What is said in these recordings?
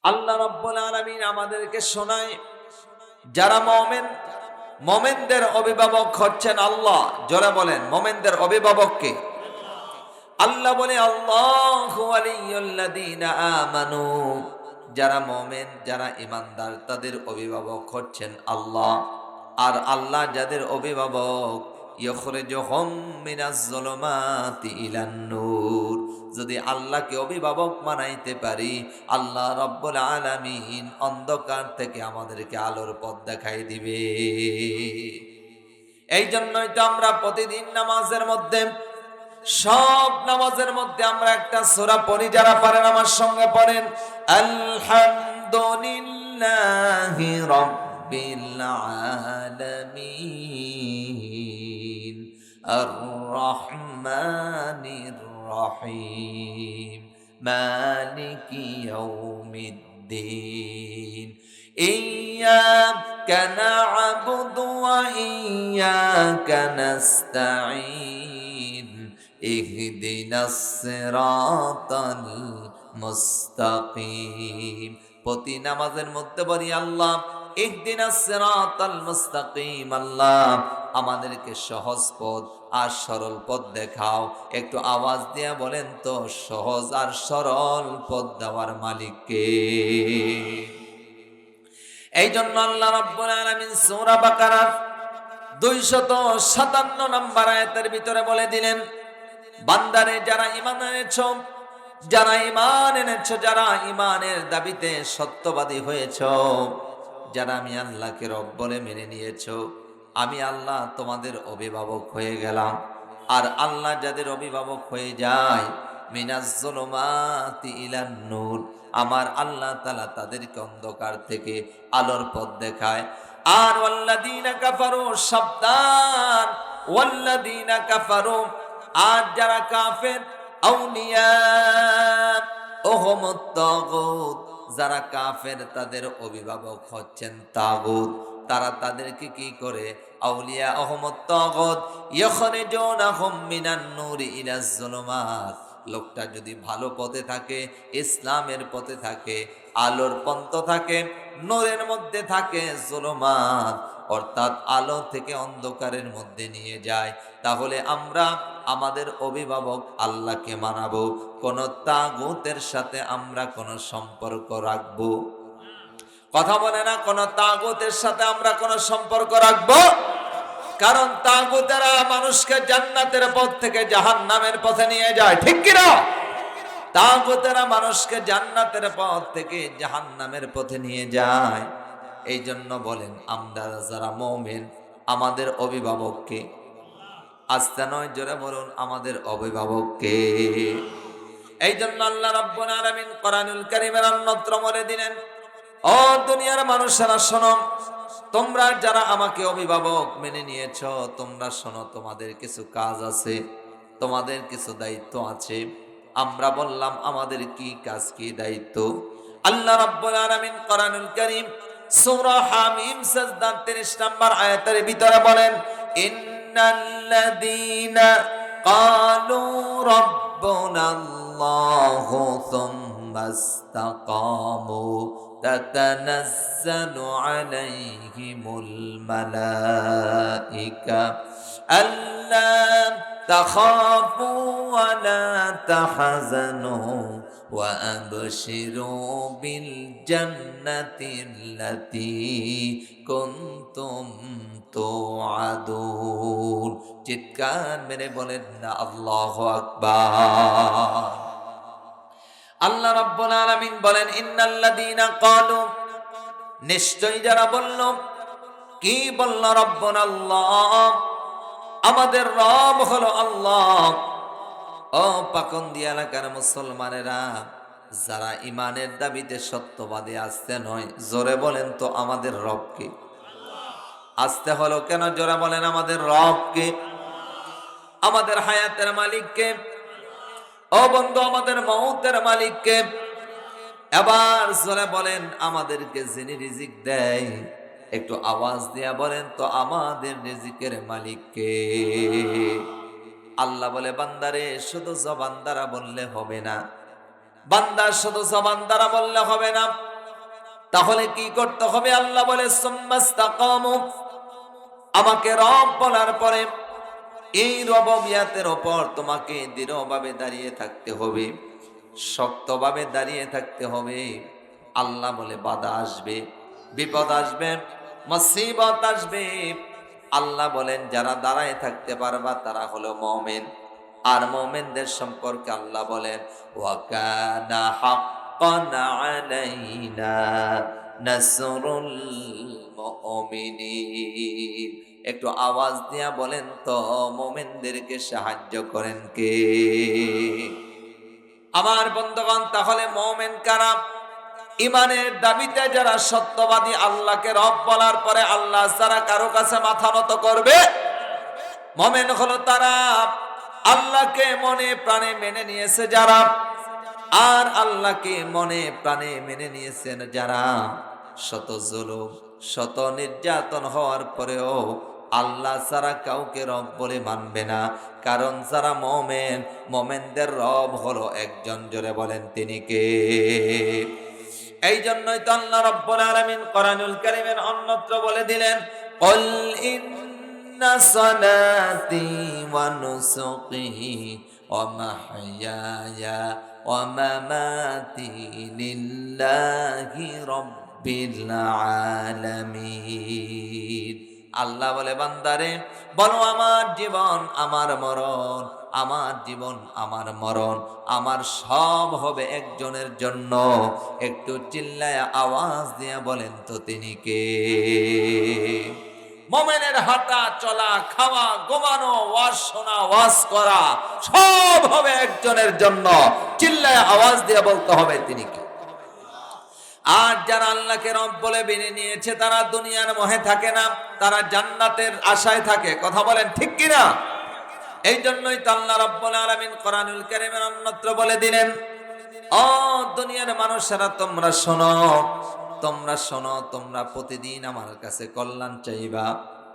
আল্লাহ রাব্বুল আলামিন আমাদেরকে শোনায়, যারা মুমিন, মুমিনদের অভিভাবক হচ্ছেন আল্লাহ। জোরে বলেন, মুমিনদের অভিভাবক কে? আল্লাহ বলে, আল্লাহু ওয়ালিয়ুল্লাযীনা আমানু। যারা মুমিন, যারা ঈমানদার, তাদের অভিভাবক হচ্ছেন আল্লাহ। আর আল্লাহ যাদের অভিভাবক, ইখরিজুহুম মিনাজ যুলুমাতি ইলান নূর। যদি আল্লাহকে অভিভাবক বানাইতে পারি, আল্লাহ রাব্বুল আলামিন অন্ধকার থেকে আমাদেরকে আলোর পথ দেখাই দিবে। এই জন্যই তো আমরা প্রতিদিন নামাজের মধ্যে, সব নামাজের মধ্যে আমরা একটা সূরা পড়ি। যারা পারেন আমার সঙ্গে পড়েন, আলহামদুলিল্লাহি রাব্বিল আলামিন আর রহমানির রহিম মালিকি ইয়াউমিদ্দিন ইয়্যাকা না'বুদু ওয়া ইয়্যাকা নাস্তাঈন ইহদিনাস সিরাতাল মুস্তাকিম। প্রতি নামাজের মধ্যে বলি, আল্লাহ ইহদিনাস সিরাতাল মুস্তাকিম। আল্লাহ আমাদেরকে সহজ পথ আর সরল পথ দেখাও। একটু আওয়াজ দিয়ে বলেন তো, সহজ আর সরল পথ দেওয়ার মালিক কে? এই জন্য আল্লাহ রাব্বুল আলামিন সূরা বাকারার 257 নম্বর আয়াতের ভিতরে বলে দিলেন, বান্দারে যারা ঈমান এনেছো, যারা ঈমান এনেছো, যারা ঈমানের দাবিতে সত্যবাদী হয়েছো, যারা আমি আল্লাহকে রব বলে মেনে নিয়েছো, আমি আল্লাহ তোমাদের অভিভাবক হয়ে গেলাম। আর আল্লাহ যাদের অভিভাবক হয়ে যায়, মিনাজ যুলুমাতি ইলান নূর, আমার আল্লাহ তাআলা তাদেরকে অন্ধকার থেকে আলোর পথ দেখায়। আর ওয়াল্লাযীনা কাফারু, সাবধান, ওয়াল্লাযীনা কাফারু, আর যারা কাফের, আউলিয়া ওহুমুত তাগুত, যারা কাফের তাদের অভিভাবক হচ্ছেন তাগুত। তারা তাদেরকে কি করে? আউলিয়া ওহুমুত তাগুত ইখরিজুনাহুম মিনান নূরি ইলাজ যুলুমাত। লোকটা যদি ভালো পথে থাকে, ইসলামের পথে থাকে, আলোর পন্থ থাকে, নূরের মধ্যে থাকে, যুলুমাত অর্থাৎ আলো থেকে অন্ধকারের মধ্যে নিয়ে যায়, তাহলে আমরা আমাদের অভিভাবক আল্লাহকে মানাবো। কোন তাগুতের সাথে আমরা কোন সম্পর্ক রাখবো? কথা বলে না, কোন তাগুতের সাথে আমরা কোন সম্পর্ক রাখবো? কারণ তাগুতেরা মানুষকে জান্নাতের পথ থেকে জাহান্নামের পথে নিয়ে যায়, ঠিক কিনা? তাগুতেরা মানুষকে জান্নাতের পথ থেকে জাহান্নামের পথে নিয়ে যায়। এই জন্য বলেন, আমরা যারা মুমিন, আমাদের অভিভাবক কে? আস্তে নয়, জোরে বলুন, আমাদের অভিভাবক কে? এই জন্য আল্লাহ রাব্বুল আলামিন কোরআনুল কারীমের অন্যত্র বলে দিলেন, ও দুনিয়ার মানুষেরা শোনো, তোমরা যারা আমাকে অভিভাবক মেনে নিয়েছো, তোমরা শোনো, তোমাদের কিছু কাজ আছে, তোমাদের কিছু দায়িত্ব আছে। আমরা বললাম, আমাদের কি কাজ, কি দায়িত্ব? আল্লাহ রাব্বুল আলামিন কোরআনুল কারীম সূরা হামিম সাজদার 30 নম্বর আয়াতের ভিতরে বলেন, ইন্নাল্লাযীনা ক্বালু রাব্বুনাল্লাহু সুম্মা ইসতাকামু তাতানাজ্জালু আলাইহিমুল মালাইকা আল্লা তাখাফু ওয়া লা তাহজানু ওয়া আবশিরু বিল জান্নাতিল্লাতী কুনতুম তুআদুন। চিৎকার মেরে বলেন না আল্লাহু আকবার। আল্লাহ রাব্বুল আলামিন বলেন, ইন্নাল্লাযীনা ক্বালু, নিশ্চয়ই যারা বলল, কি বলল? রাব্বুনাল্লাহ, আমাদের রব হলো আল্লাহ। ও পাকন্দি এলাকার মুসলমানেরা, যারা ঈমানের দাবিতে সত্যবাদী, আসতে নয়, জোরে বলেন তো আমাদের রব কে? আসতে হলো কেন? জোরে বলেন, আমাদের রব কে? আমাদের হায়াতের মালিক কে? ও বন্ধু, আমাদের মউতের মালিক কে? এবার জোরে বলেন, আমাদেরকে যিনি রিজিক দেয়, একটু আওয়াজ দিয়া বলেন তো, আমাদের রিজিকের মালিক কে? আল্লাহ বলে, বান্দারে শুধু জবান দ্বারা বললে হবে না, বান্দা শুধু জবান দ্বারা বললে হবে না, তাহলে কি করতে হবে? আল্লাহ বলে সুম্মাস্তাকামু, আমাকে রব বলার পরে এই রববিয়াতের ওপর তোমাকে দৃঢ়ভাবে দাঁড়িয়ে থাকতে হবে, শক্তভাবে দাঁড়িয়ে থাকতে হবে। আল্লাহ বলে বাধা আসবে, বিপদ আসবে, মুসিবত আসবে। আল্লাহ বলেন যারা দাঁড়ায় থাকতে পারবা তারা হলো মুমিন। আর মুমিনদের সম্পর্কে আল্লাহ বলেন ওয়া কানা হাক্কান আলাইনা নাসরুল মুমিনিন। একটু আওয়াজ দিয়া বলেন তো, মুমিনদেরকে সাহায্য করেন কে? আমার বন্ধুগণ, তাহলে মুমিন কারা? ইমানের দাবিতে যারা সত্যবাদী, আল্লাহকে রব বলার পরে আল্লাহ ছাড়া কারো কাছে মাথা নত করবে, মুমিন হলো তারা। আল্লাহকে মনে প্রাণে মেনে নিয়েছে যারা, আর আল্লাহকে মনে প্রাণে মেনে নিয়েছেন যারা, শত জুলুম শত নির্যাতন হওয়ার পরেও আল্লাহ ছাড়া কাউকে রব বলে মানবে না। কারণ যারা মুমিন, মুমিনদের রব হলো একজন। জোরে বলেন তিনি কে? এই জন্যই তো আল্লাহ রাব্বুল আলামিন কোরআনুল কারীমের অন্যত্র বলে দিলেন কুল ইন্না সালাতি ওয়া নুসুকি ওয়া মাহইয়ায়া ওয়া মামাতি লিল্লাহি রাব্বিল আলামিন। আল্লাহ বলে বান্দারে বলো আমার জীবন আমার মরণ, আমার জীবন আমার মরণ, আমার সব হবে একজনের জন্য। একটু চিল্লায়া আওয়াজ দিয়ে বলেন তো তিনি কে? মুমিনের হাঁটা চলা, খাওয়া, ঘুমানো, ওয়াজ শোনা, ওয়াজ করা সব হবে একজনের জন্য। চিল্লায়া আওয়াজ দিয়ে বলতে হবে তিনি কে? আর যারা আল্লাহকে রব বলে মেনে নিয়েছে তারা দুনিয়ার মোহে থাকে না, তারা জান্নাতের আশায় থাকে। কথা বলেন ঠিক কিনা? এই জন্যই তো আল্লাহ রাব্বুল আলামিন কোরআনুল কারীমের অন্যত্র বলে দিলেন ও দুনিয়ার মানুষেরা তোমরা শোনো, তোমরা শোনো, তোমরা প্রতিদিন আমার কাছে কল্যাণ চাইবা।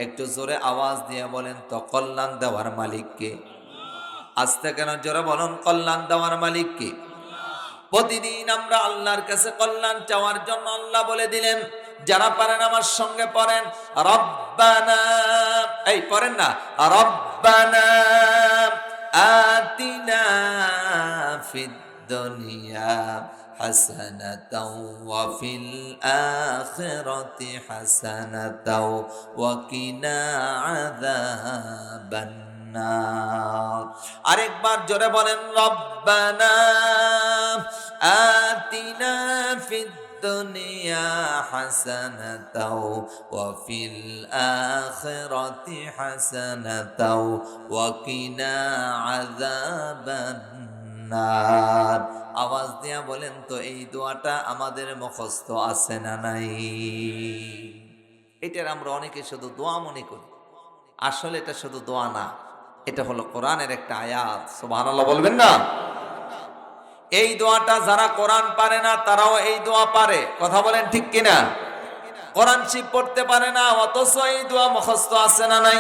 একটু জোরে আওয়াজ দিয়ে বলেন তো কল্যাণ দেওয়ার মালিক কে? আস্তে কেন জোরে বলুন, কল্যাণ দেওয়ার মালিক কে? প্রতিদিন আমরা আল্লাহর কাছে কল্যাণ চাওয়ার জন্য আল্লাহ বলে দিলেন, যারা পারেন আমার সঙ্গে পড়েন রব্বানা, এই পড়েন না, রব্বানা আতিনা ফিদ দুনিয়া হাসানাতাও ওয়া ফিল আখিরাতি হাসানাতাও ওয়া কিনা আযাবান নার। আরেকবার জোরে বলেন রব্বানা আতিনা ফিদ দুনিয়া হাসানাতাও ওয়া ফিল আখিরাতি হাসানাতাও ওয়া কিনা আযাবান নার। আওয়াজ দিয়া বলেন তো এই দোয়াটা আমাদের মুখস্থ আছে না নাই? এটার আমরা অনেকে শুধু দোয়া মনে করি, আসলে এটা শুধু দোয়া না, এটা হলো কোরআনের একটা আয়াত। সুবহানাল্লাহ বলবেন না? এই দোয়াটা যারা কোরআন পারে না তারাও এই দোয়া পারে। কথা বলেন ঠিক কিনা? কোরআন শিব পড়তে পারে না অথচ এই দোয়া মুখস্থ আছে না নাই?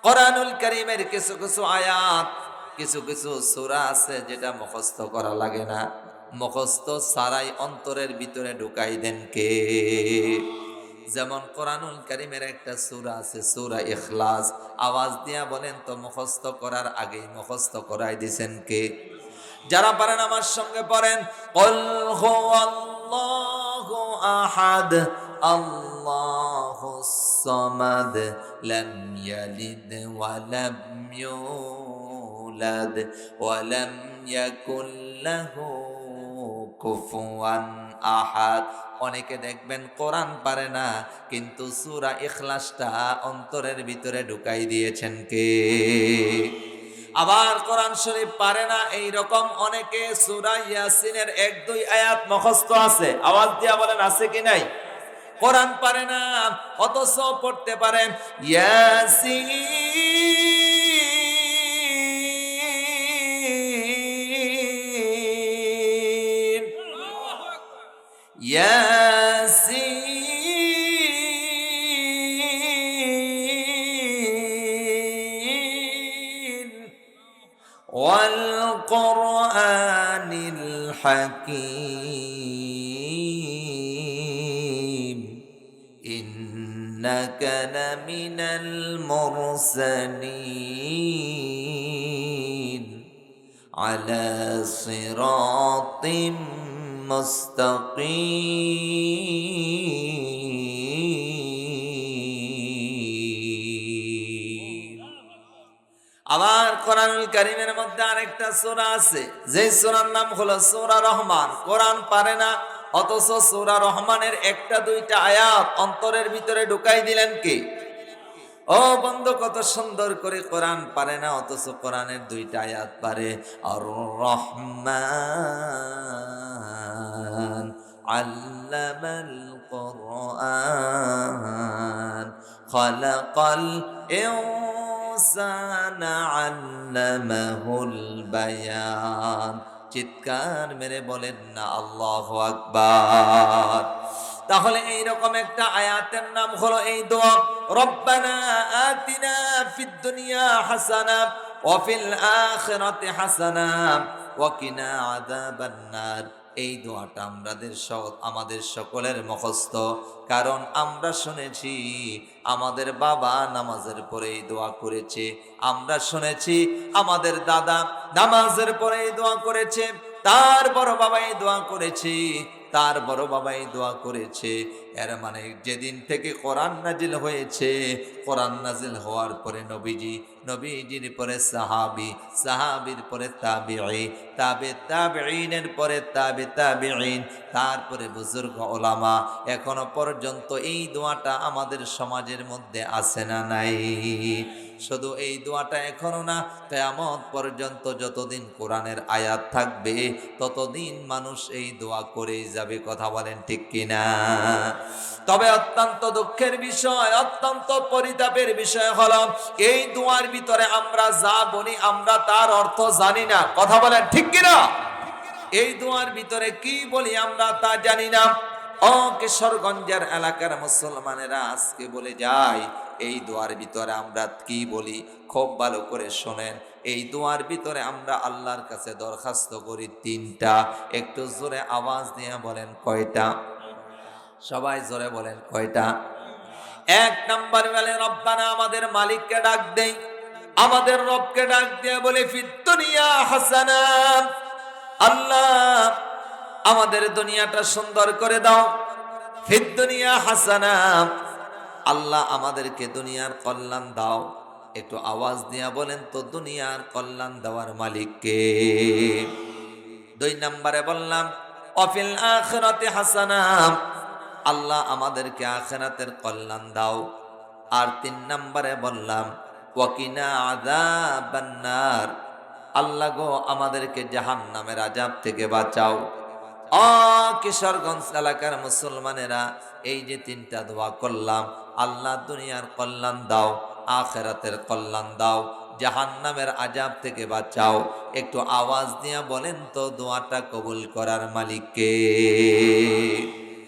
কোরআনুল কারীমের কিছু কিছু আয়াত, কিছু কিছু সূরা আছে যেটা মুখস্থ করা লাগে না, মুখস্থ ছাড়াই অন্তরের ভিতরে ঢুকাই দেন কে? যেমন কোরআনুল কারীমের একটা সূরা আছে সূরা ইখলাস, আওয়াজ দিয়া বলেন তো মুখস্থ করার আগেই মুখস্থ করাই দিবেন কে? যারা পারেন আমার সঙ্গে পড়েন কুল হুয়াল্লাহু আহাদ আল্লাহুস সামাদ লাম ইয়ালিদ ওয়া লাম ইউলাদ ওয়া লাম ইয়াকুল লাহু কুফুয়ান আহাদ। অনেকে দেখবেন কোরআন পারে না কিন্তু সূরা ইখলাসটা অন্তরের ভিতরে ঢুকাই দিয়েছেন কে? আবার কোরআন শরীফ পারে না এই রকম অনেকে সূরা ইয়াসিনের 1-2 আয়াত মুখস্থ আছে। আওয়াজ দিয়া বলেন আছে কি নাই? কোরআন পারে না অথচ পড়তে পারেন ইয়াসিন ইয়াসিন ওয়াল কোরআনিল হাকীম লামিনাল মুরসালিন আলা সিরাতিম মুস্তাকিম। আবার কোরআনুল কারীমের মধ্যে আরেকটা সূরা আছে, যে সূরার নাম হলো সূরা রহমান। কোরআন পারে না, অথচ সূরা রহমানের একটা দুইটা আয়াত অন্তরের ভিতরে ঢুকাই দিলেন কে? ও বন্ধু, কত সুন্দর করে কোরআন পারে না, অথচ কোরআনের দুইটা আয়াত পারে। আর রহমান আল্লামাল কোরআন খালাকাল ইনসানা আল্লামাহুল বায়ান। চিৎকার মেরে বলেন না আল্লাহু আকবার। তাহলে এইরকম একটা আয়াতের নাম হলো এই দোয়া, রব্বানা আতিনা ফিদ দুনিয়া হাসানা ওয়া ফিল আখিরাতি হাসানা ওয়া কিনা আযাবান নার। এই দোয়াটা আমাদের সকলের মুখস্থ, কারণ আমরা শুনেছি আমাদের বাবা নামাজের পরে এই দোয়া করেছে, আমরা শুনেছি আমাদের দাদা নামাজের পরে এই দোয়া করেছে, তার বড় বাবা এই দোয়া করেছে, তার বড় বাবা এই দোয়া করেছে। এর মানে যেদিন থেকে কোরআন নাজিল হয়েছে, কোরআন নাজিল হওয়ার পরে নবীজির পরে সাহাবী, সাহাবীর পরে তাবিঈ, তাবিঈনের পরে তাবিঈন, তারপরে বুজুর্গ ওলামা, এখনো পর্যন্ত এই দোয়াটা আমাদের সমাজের মধ্যে আছে না নাই? শুধু এই দোয়াটা এখনো না, কিয়ামত পর্যন্ত যতদিন কোরআনের আয়াত থাকবে ততদিন মানুষ এই দোয়া করেই যাবে। কথা বলেন ঠিক কিনা? তবে অত্যন্ত দুঃখের বিষয়, অত্যন্ত পরিতাপের বিষয় হলো এই দোয়ার ভিতরে আমরা যা বলি আমরা তার অর্থ জানি না। কথা বলেন ঠিক কিনা? এই দোয়ার ভিতরে কি বলি আমরা তা জানি না। ও কিশোরগঞ্জের এলাকার মুসলমানেরা, আজকে বলে যাই এই দোয়ার ভিতরে আমরা কি বলি খুব ভালো করে শোনেন। এই দোয়ার ভিতরে আমরা আল্লাহর কাছে দরখাস্ত করি তিনটা। একটু জোরে আওয়াজ দিয়ে বলেন কয়টা? সবাই জোরে বলেন কয়টা? এক নাম্বার বলে রব্বানা, আমাদের মালিককে ডাক দেই, আমাদের রবকে ডাক দিয়ে বলে ফিদ দুনিয়া হাসানা, আল্লাহ আমাদের দুনিয়াটা সুন্দর করে দাও। ফিদ দুনিয়া হাসানা, আল্লাহ আমাদেরকে দুনিয়ার কল্যাণ দাও। একটু আওয়াজ দিয়া বলেন তো দুনিয়ার কল্যাণ দেওয়ার মালিক কে? দুই নম্বরে বললাম অফিল আখিরাতি হাসানা, আল্লাহ আমাদেরকে আখিরাতের কল্যাণ দাও। আর তিন নম্বরে বললাম ওয়াকিনা আযাবান নার, আল্লাহ গো আমাদেরকে জাহান্নামের আযাব থেকে বাঁচাও। কিশোরগঞ্জ এলাকার মুসলমানেরা, এই যে তিনটা দোয়া করলাম, আল্লাহ দুনিয়ার কল্যাণ দাও, আখিরাতের কল্যাণ দাও, জাহান্নামের আযাব থেকে বাঁচাও, একটু আওয়াজ দিয়া বলেন তো দোয়াটা কবুল করার মালিক কে?